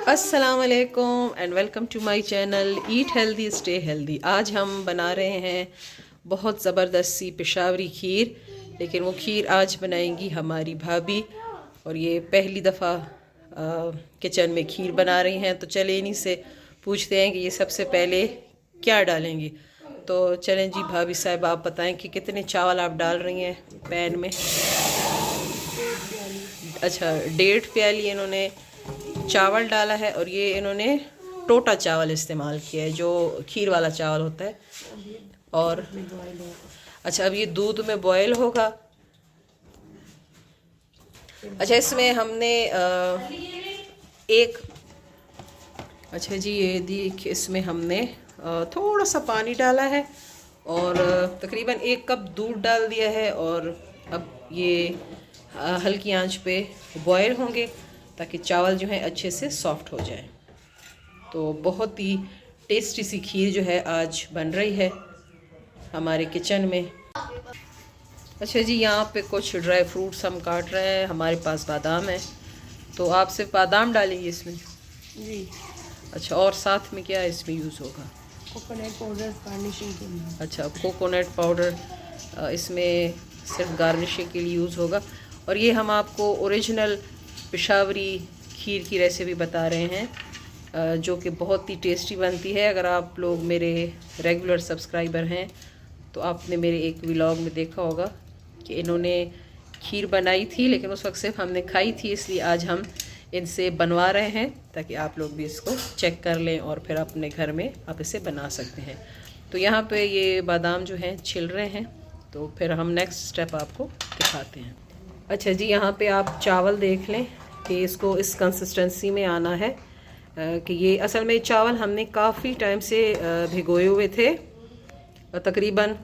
अस्सलाम वालेकुम and welcome to my channel eat healthy stay healthy. आज हम बना रहे हैं बहुत ज़बरदस्त सी पेशावरी खीर, लेकिन वो खीर आज बनाएंगी हमारी भाभी और ये पहली दफ़ा किचन में खीर बना रही हैं। तो चले इन्हीं से पूछते हैं कि ये सबसे पहले क्या डालेंगी। तो चलें जी भाभी साहब, आप बताएं कि कितने चावल आप डाल रही हैं पैन में। अच्छा, 1.5 प्याली इन्होंने चावल डाला है और ये इन्होंने टोटा चावल इस्तेमाल किया है, जो खीर वाला चावल होता है। और अच्छा, अब ये दूध में बॉयल होगा। अच्छा, इसमें हमने अच्छा जी, ये देखिए इसमें हमने थोड़ा सा पानी डाला है और तकरीबन 1 कप दूध डाल दिया है। और अब ये हल्की आंच पे बॉयल होंगे ताकि चावल जो है अच्छे से सॉफ्ट हो जाए। तो बहुत ही टेस्टी सी खीर जो है आज बन रही है हमारे किचन में। अच्छा जी, यहाँ पे कुछ ड्राई फ्रूट्स हम काट रहे हैं। हमारे पास बादाम है, तो आप सिर्फ बादाम डालेंगे इसमें जी। अच्छा, और साथ में क्या इसमें यूज़ होगा? कोकोनट पाउडर गार्निशिंग के लिए। अच्छा, कोकोनट पाउडर इसमें सिर्फ गार्निशिंग के लिए यूज़ होगा। और ये हम आपको ओरिजिनल पेशावरी खीर की रेसिपी बता रहे हैं, जो कि बहुत ही टेस्टी बनती है। अगर आप लोग मेरे रेगुलर सब्सक्राइबर हैं तो आपने मेरे एक व्लॉग में देखा होगा कि इन्होंने खीर बनाई थी, लेकिन उस वक्त सिर्फ हमने खाई थी। इसलिए आज हम इनसे बनवा रहे हैं ताकि आप लोग भी इसको चेक कर लें और फिर अपने घर में आप इसे बना सकते हैं। तो यहाँ पे ये बादाम जो हैं छिल रहे हैं, तो फिर हम नेक्स्ट स्टेप आपको दिखाते हैं। अच्छा जी, यहाँ पे आप चावल देख लें कि इसको इस कंसिस्टेंसी में आना है। कि ये असल में चावल हमने काफ़ी टाइम से भिगोए हुए थे, तकरीबन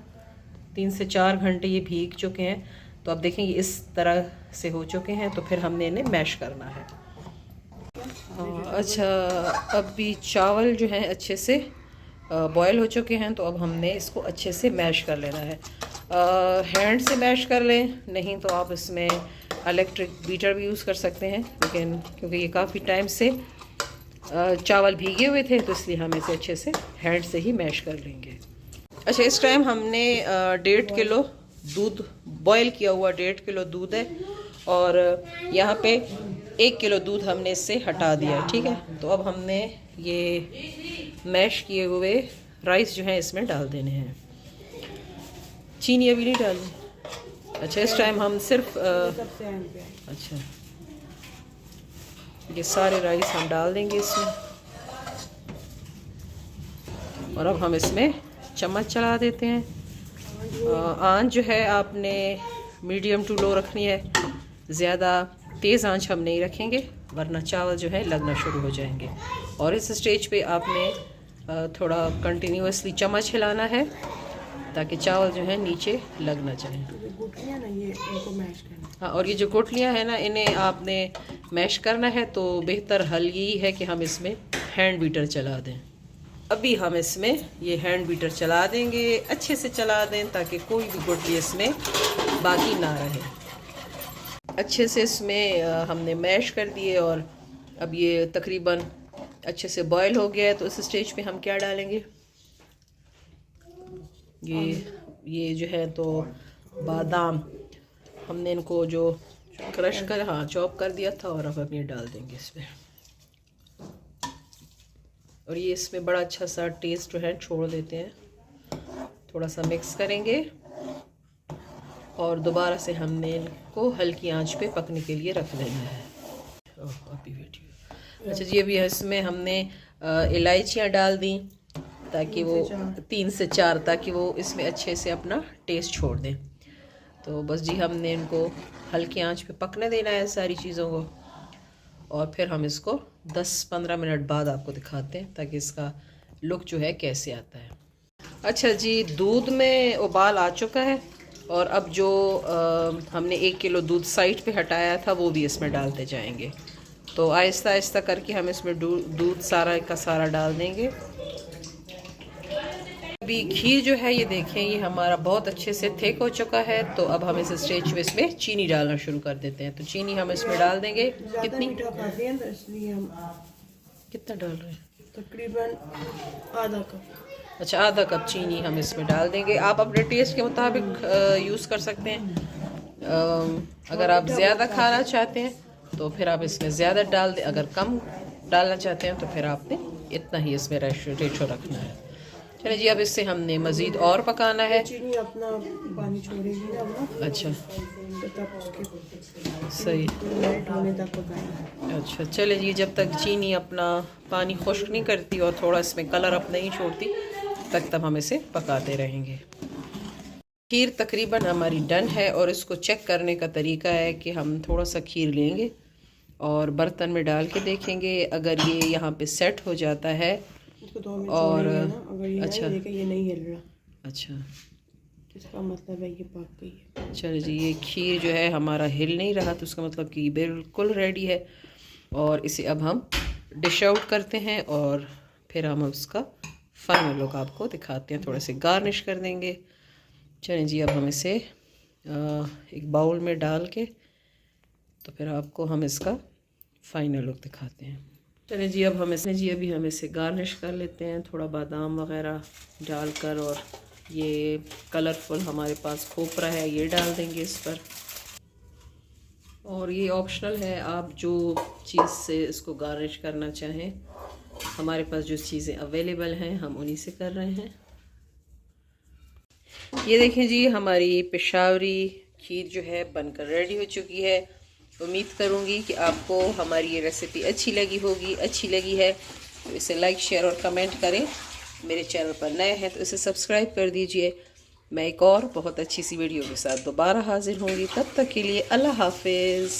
3 से 4 घंटे ये भीग चुके हैं। तो अब देखें ये इस तरह से हो चुके हैं, तो फिर हमने इन्हें मैश करना है। अच्छा, अब भी चावल जो हैं अच्छे से बॉयल हो चुके हैं, तो अब हमने इसको अच्छे से मैश कर लेना है। हैंड से मैश कर लें, नहीं तो आप इसमें इलेक्ट्रिक बीटर भी यूज़ कर सकते हैं, लेकिन क्योंकि ये काफ़ी टाइम से चावल भीगे हुए थे तो इसलिए हम इसे अच्छे से हैंड से ही मैश कर लेंगे। अच्छा, इस टाइम हमने 1.5 किलो दूध, बॉयल किया हुआ 1.5 किलो दूध है और यहाँ पे 1 किलो दूध हमने इससे हटा दिया है, ठीक है। तो अब हमने ये मैश किए हुए राइस जो है इसमें डाल देने हैं। चीनी अभी नहीं डालनी। अच्छा, इस टाइम हम सिर्फ अच्छा, ये सारे राइस हम डाल देंगे इसमें और अब हम इसमें चम्मच चला देते हैं। आंच जो है आपने मीडियम टू लो रखनी है, ज़्यादा तेज़ आंच हम नहीं रखेंगे वरना चावल जो है लगना शुरू हो जाएंगे। और इस स्टेज पे आपने थोड़ा कंटिन्यूअसली चम्मच हिलाना है ताकि चावल जो है नीचे लग ना जाए। हाँ, और ये जो गुठलियाँ हैं ना, इन्हें आपने मैश करना है, तो बेहतर हल यही है कि हम इसमें हैंड बीटर चला दें। अभी हम इसमें ये हैंड बीटर चला देंगे, अच्छे से चला दें ताकि कोई भी गुठली इसमें बाकी ना रहे। अच्छे से इसमें हमने मैश कर दिए और अब ये तकरीबन अच्छे से बॉयल हो गया है। तो इस स्टेज पे हम क्या डालेंगे, ये जो है तो बादाम हमने इनको जो क्रश कर चॉप कर दिया था और अब हम ये डाल देंगे इसमें। और ये इसमें बड़ा अच्छा सा टेस्ट जो है छोड़ देते हैं। थोड़ा सा मिक्स करेंगे और दोबारा से हमने इनको हल्की आंच पे पकने के लिए रख देना है। अभी वीडियो अच्छा जी, अभी इसमें हमने इलायचियाँ डाल दी ताकि वो 3 से 4 ताकि वो इसमें अच्छे से अपना टेस्ट छोड़ दें। तो बस जी, हमने इनको हल्की आंच पे पकने देना है सारी चीज़ों को और फिर हम इसको 10-15 मिनट बाद आपको दिखाते हैं ताकि इसका लुक जो है कैसे आता है। अच्छा जी, दूध में उबाल आ चुका है और अब जो हमने 1 किलो दूध साइड पे हटाया था वो भी इसमें डालते जाएंगे। तो आहिस्ता आहिस्ता करके हम इसमें दूध सारा का सारा डाल देंगे। अभी खीर जो है ये देखें, ये हमारा बहुत अच्छे से थिक हो चुका है। तो अब हम इस स्टेज पे इसमें चीनी डालना शुरू कर देते हैं। तो चीनी हम इसमें डाल देंगे। कितनी? कितना डाल रहे हैं? तकरीबन आधा कप। अच्छा, आधा कप चीनी हम इसमें डाल देंगे। आप अपने टेस्ट के मुताबिक यूज़ कर सकते हैं। अगर आप ज़्यादा खाना चाहते हैं तो फिर आप इसमें ज़्यादा डाल दें, अगर कम डालना चाहते हैं तो फिर आपने इतना ही इसमें रेशो रखना है। चलिए जी, अब इससे हमने मज़ीद और पकाना है। चीनी अपना पानी छोड़ेगी ना अपना। अच्छा, तो तब उसके सही। मेल्ट होने तक पकाएंगे। अच्छा, चले जी, जब तक चीनी अपना पानी खुश्क नहीं करती और थोड़ा इसमें कलर अपना नहीं छोड़ती तब हम इसे पकाते रहेंगे। खीर तकरीबन हमारी डन है और इसको चेक करने का तरीका है कि हम थोड़ा सा खीर लेंगे और बर्तन में डाल के देखेंगे। अगर ये यहाँ पे सेट हो जाता है इसको 2 मिनट और छोड़ेंगे ना, अगर ये अच्छा, ये नहीं हिल रहा, अच्छा, इसका मतलब है ये पक गई है। चलो जी, ये खीर जो है हमारा हिल नहीं रहा तो उसका मतलब कि बिल्कुल रेडी है। और इसे अब हम डिश आउट करते हैं और फिर हम उसका फाइनल लुक आपको दिखाते हैं। थोड़े से गार्निश कर देंगे। चलें जी, अब हम इसे एक बाउल में डाल के तो फिर आपको हम इसका फाइनल लुक दिखाते हैं। चलें जी, अब हम इसे अभी हम इसे गार्निश कर लेते हैं थोड़ा बादाम वगैरह डालकर, और ये कलरफुल हमारे पास खोपरा है ये डाल देंगे इस पर। और ये ऑप्शनल है, आप जो चीज़ से इसको गार्निश करना चाहें। हमारे पास जो चीज़ें अवेलेबल हैं हम उन्हीं से कर रहे हैं। ये देखें जी, हमारी पेशावरी खीर जो है बनकर रेडी हो चुकी है। उम्मीद करूँगी कि आपको हमारी ये रेसिपी अच्छी लगी है तो इसे लाइक, शेयर और कमेंट करें। मेरे चैनल पर नए हैं तो इसे सब्सक्राइब कर दीजिए। मैं एक और बहुत अच्छी सी वीडियो के साथ दोबारा हाजिर होंगी। तब तक के लिए अल्लाह हाफिज़।